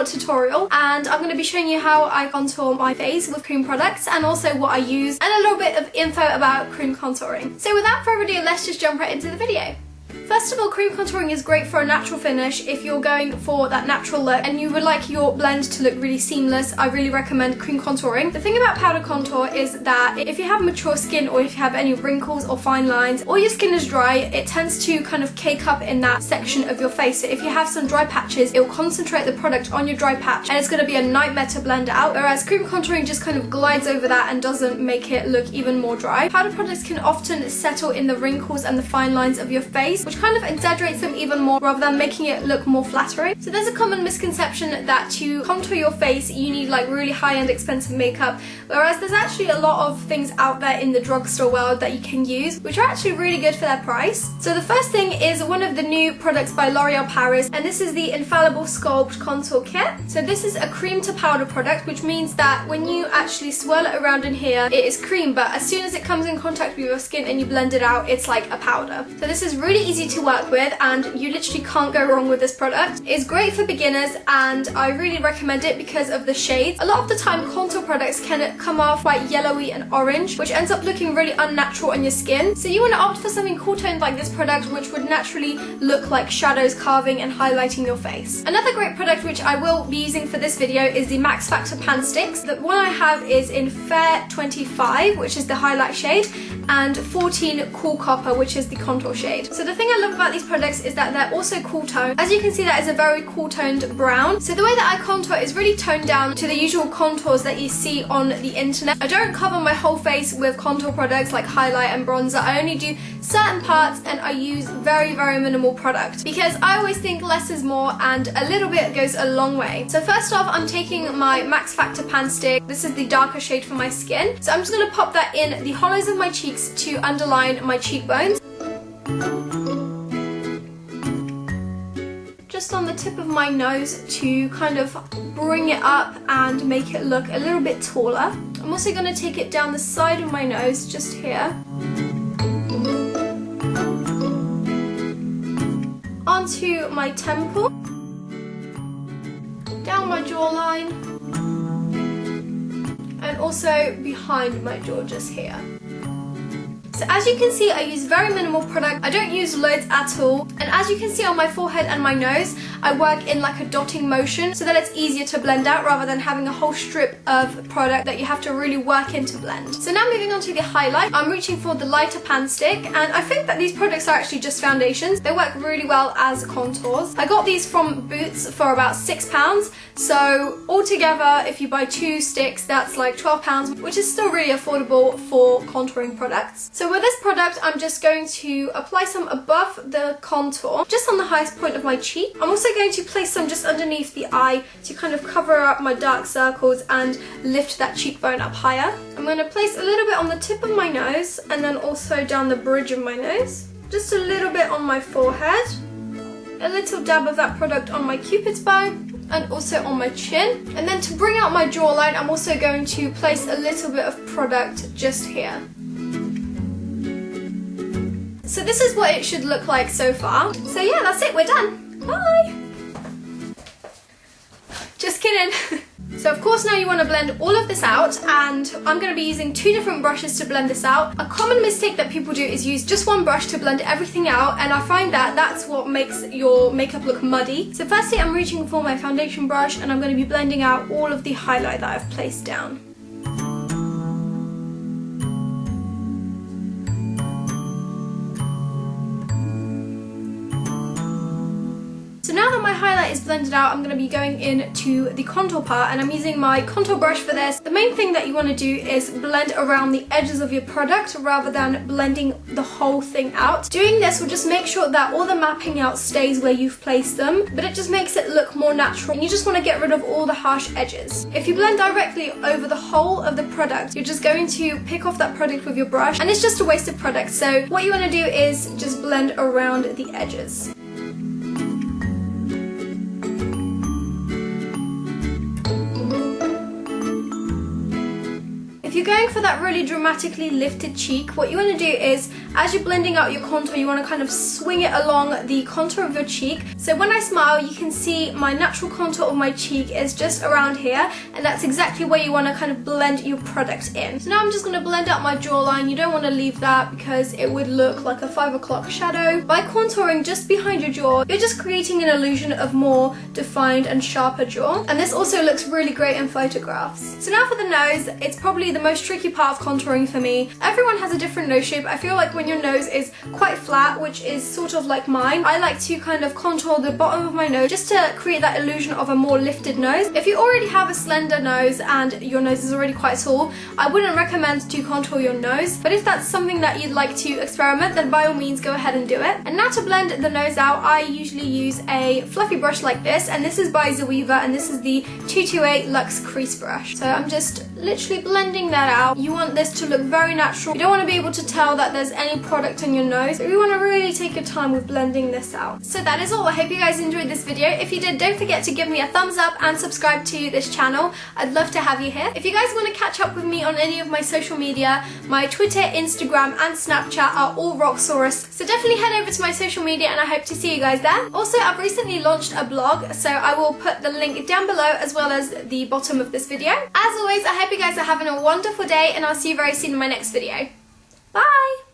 contour tutorial, and I'm going to be showing you how I contour my face with cream products and also what I use and a little bit of info about cream contouring. So without further ado, let's just jump right into the video. First of all, cream contouring is great for a natural finish. If you're going for that natural look and you would like your blend to look really seamless, I really recommend cream contouring. The thing about powder contour is that if you have mature skin or if you have any wrinkles or fine lines or your skin is dry, it tends to kind of cake up in that section of your face. So if you have some dry patches, it will concentrate the product on your dry patch and it's going to be a nightmare to blend out, whereas cream contouring just kind of glides over that and doesn't make it look even more dry. Powder products can often settle in the wrinkles and the fine lines of your face, which kind of exaggerates them even more rather than making it look more flattering. So there's a common misconception that to contour your face you need like really high-end expensive makeup, whereas there's actually a lot of things out there in the drugstore world that you can use which are actually really good for their price. So the first thing is one of the new products by L'Oreal Paris, and this is the Infallible Sculpt Contour Kit. So this is a cream to powder product, which means that when you actually swirl it around in here it is cream, but as soon as it comes in contact with your skin and you blend it out, it's like a powder. So this is really easy to work with and you literally can't go wrong with this product. It's great for beginners and I really recommend it because of the shades. A lot of the time contour products can come off quite yellowy and orange, which ends up looking really unnatural on your skin. So you want to opt for something cool toned like this product, which would naturally look like shadows carving and highlighting your face. Another great product which I will be using for this video is the Max Factor Pan Sticks. The one I have is in Fair 25, which is the highlight shade, and 14 Cool Copper, which is the contour shade. So the thing I love about these products is that they're also cool toned. As you can see, that is a very cool toned brown. So the way that I contour is really toned down to the usual contours that you see on the internet. I don't cover my whole face with contour products like highlight and bronzer. I only do certain parts and I use very minimal product because I always think less is more and a little bit goes a long way. So first off, I'm taking my Max Factor Pan Stick. This is the darker shade for my skin. So I'm just going to pop that in the hollows of my cheeks to underline my cheekbones. Just on the tip of my nose to kind of bring it up and make it look a little bit taller. I'm also going to take it down the side of my nose, just here. Onto my temple. Down my jawline. And also behind my jaw, just here. So as you can see, I use very minimal product. I don't use loads at all. And as you can see on my forehead and my nose, I work in like a dotting motion so that it's easier to blend out rather than having a whole strip of product that you have to really work in to blend. So now moving on to the highlight, I'm reaching for the lighter pan stick, and I think that these products are actually just foundations. They work really well as contours. I got these from Boots for about £6. So altogether, if you buy 2 sticks, that's like £12, which is still really affordable for contouring products. So with this product, I'm just going to apply some above the contour, just on the highest point of my cheek. I'm also going to place some just underneath the eye to kind of cover up my dark circles and lift that cheekbone up higher. I'm going to place a little bit on the tip of my nose and then also down the bridge of my nose. Just a little bit on my forehead. A little dab of that product on my cupid's bow and also on my chin. And then to bring out my jawline, I'm also going to place a little bit of product just here. So this is what it should look like so far. So yeah, that's it, we're done. Bye! Just kidding. So of course now you want to blend all of this out, and I'm going to be using 2 different brushes to blend this out. A common mistake that people do is use just one brush to blend everything out, and I find that that's what makes your makeup look muddy. So firstly I'm reaching for my foundation brush and I'm going to be blending out all of the highlight that I've placed down. So now that my highlight is blended out, I'm going to be going into the contour part, and I'm using my contour brush for this. The main thing that you want to do is blend around the edges of your product rather than blending the whole thing out. Doing this will just make sure that all the mapping out stays where you've placed them, but it just makes it look more natural, and you just want to get rid of all the harsh edges. If you blend directly over the whole of the product, you're just going to pick off that product with your brush, and it's just a waste of product. So what you want to do is just blend around the edges. If you're going for that really dramatically lifted cheek, what you want to do is, as you're blending out your contour, you want to kind of swing it along the contour of your cheek. So when I smile, you can see my natural contour of my cheek is just around here, and that's exactly where you want to kind of blend your product in. So now I'm just going to blend out my jawline. You don't want to leave that because it would look like a 5 o'clock shadow. By contouring just behind your jaw, you're just creating an illusion of more defined and sharper jaw, and this also looks really great in photographs. So now for the nose, it's probably the most tricky part of contouring for me. Everyone has a different nose shape. I feel like when your nose is quite flat, which is sort of like mine, I like to kind of contour the bottom of my nose just to create that illusion of a more lifted nose. If you already have a slender nose and your nose is already quite tall, I wouldn't recommend to contour your nose, but if that's something that you'd like to experiment, then by all means go ahead and do it. And now to blend the nose out, I usually use a fluffy brush like this, and this is by Zoeva, and this is the 228 Luxe Crease Brush. So I'm just literally blending that out. You want this to look very natural. You don't want to be able to tell that there's any product on your nose, but you want to really take your time with blending this out. So that is all. I hope you guys enjoyed this video. If you did, don't forget to give me a thumbs up and subscribe to this channel. I'd love to have you here. If you guys want to catch up with me on any of my social media, my Twitter, Instagram and Snapchat are all Roxsaurus. So definitely head over to my social media and I hope to see you guys there. Also, I've recently launched a blog, so I will put the link down below as well as the bottom of this video. As always, I hope you guys are having a wonderful day and I'll see you very soon in my next video. Bye!